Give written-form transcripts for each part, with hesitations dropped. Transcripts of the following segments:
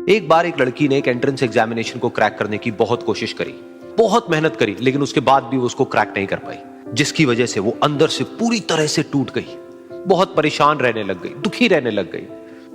एक बार एक लड़की ने एक एंट्रेंस एग्जामिनेशन को क्रैक करने की बहुत कोशिश करी, बहुत मेहनत करी, लेकिन उसके बाद भी वो उसको क्रैक नहीं कर पाई, जिसकी वजह से वो अंदर से पूरी तरह से टूट गई, बहुत परेशान रहने लग गई, दुखी रहने लग गई।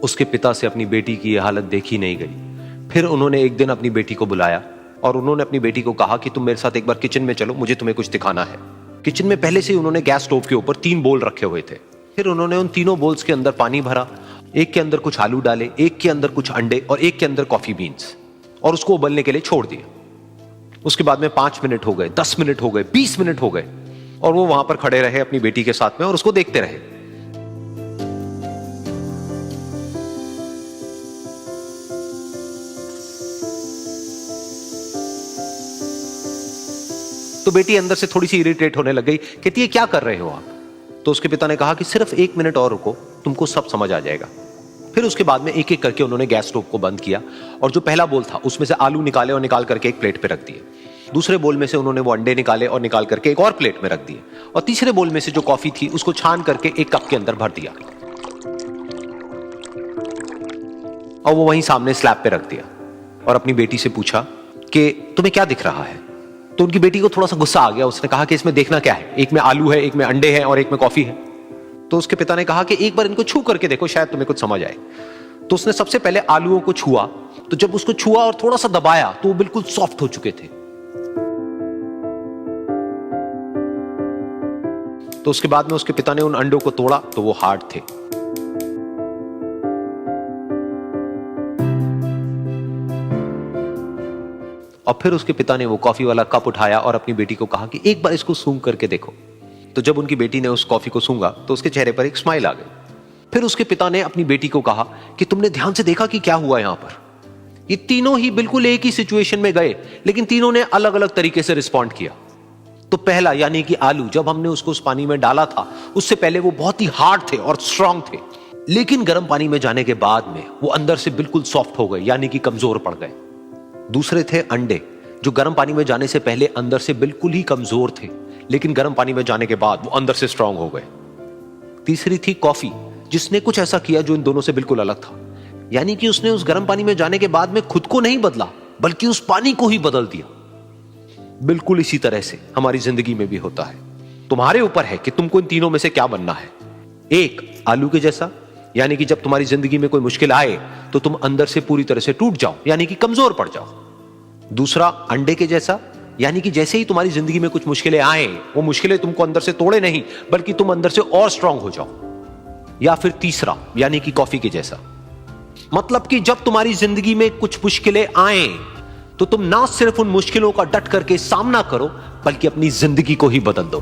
उसके पिता से अपनी बेटी की यह हालत देखी नहीं गई। फिर उन्होंने एक दिन अपनी बेटी को बुलाया और उन्होंने अपनी बेटी को कहा कि तुम मेरे साथ एक बार किचन में चलो, मुझे तुम्हें कुछ दिखाना है। किचन में पहले से ही उन्होंने गैस स्टोव के ऊपर 3 बोल रखे हुए थे। फिर उन्होंने उन तीनों बोल्स के अंदर पानी भरा, एक के अंदर कुछ आलू डाले, एक के अंदर कुछ अंडे और एक के अंदर कॉफी बीन्स, और उसको उबलने के लिए छोड़ दिया। उसके बाद में 5 मिनट हो गए, 10 मिनट हो गए, 20 मिनट हो गए, और वो वहां पर खड़े रहे अपनी बेटी के साथ में और उसको देखते रहे। तो बेटी अंदर से थोड़ी सी इरिटेट होने लग गई, कहती है क्या कर रहे हो आप? तो उसके पिता ने कहा कि सिर्फ 1 मिनट और रुको, तुमको सब समझ आ जाएगा। फिर उसके बाद में एक एक करके उन्होंने गैस स्टोव को बंद किया और जो पहला बोल था उसमें से आलू निकाले और निकाल करके एक प्लेट पे रख दिए। दूसरे बोल में से उन्होंने वो अंडे निकाले और निकाल करके एक और प्लेट में रख दिए, और तीसरे बोल में से जो कॉफी थी उसको छान करके एक कप के अंदर भर दिया और वो वहीं सामने स्लैब पे रख दिया और अपनी बेटी से पूछा कि तुम्हें क्या दिख रहा है? तो उनकी बेटी को थोड़ा सा गुस्सा आ गया। उसने कहा कि इसमें देखना क्या है, एक में आलू है, एक में अंडे हैं और एक में कॉफी है। तो उसके पिता ने कहा कि एक बार इनको छू करके देखो, शायद तुम्हें कुछ समझ आए। तो उसने सबसे पहले आलूओं को छुआ, तो जब उसको छुआ और थोड़ा सा दबाया तो वो बिल्कुल सॉफ्ट हो चुके थे। तो उसके बाद में उसके पिता ने उन अंडों को तोड़ा तो वो हार्ड थे। और फिर उसके पिता ने वो कॉफी वाला कप उठाया और अपनी बेटी को कहा कि एक बार इसको सूंघ करके देखो। तो जब उनकी बेटी ने उस कॉफी को सूंघा तो उसके चेहरे पर एक स्माइल आ गई। फिर उसके पिता ने अपनी बेटी को कहा कि तुमने ध्यान से देखा कि क्या हुआ यहां पर? ये तीनों ही बिल्कुल एक ही सिचुएशन में गए, लेकिन तीनों ने अलग अलग तरीके से रिस्पॉन्ड किया। तो पहला यानी कि आलू, जब हमने उसको उस पानी में डाला था उससे पहले वो बहुत ही हार्ड थे और स्ट्रांग थे, लेकिन गर्म पानी में जाने के बाद में वो अंदर से बिल्कुल सॉफ्ट हो गए, यानी कि कमजोर पड़ गए। दूसरे थे अंडे, जो गर्म पानी में जाने से पहले अंदर से बिल्कुल ही कमजोर थे, लेकिन गर्म पानी में जाने के बाद वो अंदर से स्ट्रांग हो गए। तीसरी थी कॉफी, जिसने कुछ ऐसा किया जो इन दोनों से बिल्कुल अलग था, यानी कि उसने उस गर्म पानी में जाने के बाद में खुद को नहीं बदला, बल्कि उस पानी को ही बदल दिया। बिल्कुल इसी तरह से हमारी जिंदगी में भी होता है। तुम्हारे ऊपर है कि तुमको इन तीनों में से क्या बनना है। एक, आलू के जैसा, यानी कि जब तुम्हारी जिंदगी में कोई मुश्किल आए तो तुम अंदर से पूरी तरह से टूट जाओ, यानी कि कमजोर पड़ जाओ। दूसरा, अंडे के जैसा, यानी कि जैसे ही तुम्हारी जिंदगी में कुछ मुश्किलें आए, वो मुश्किलें तुमको अंदर से तोड़े नहीं, बल्कि तुम अंदर से और स्ट्रांग हो जाओ। या फिर तीसरा, यानी कि कॉफी के जैसा, मतलब कि जब तुम्हारी जिंदगी में कुछ मुश्किलें आए तो तुम ना सिर्फ उन मुश्किलों का डट करके सामना करो, बल्कि अपनी जिंदगी को ही बदल दो।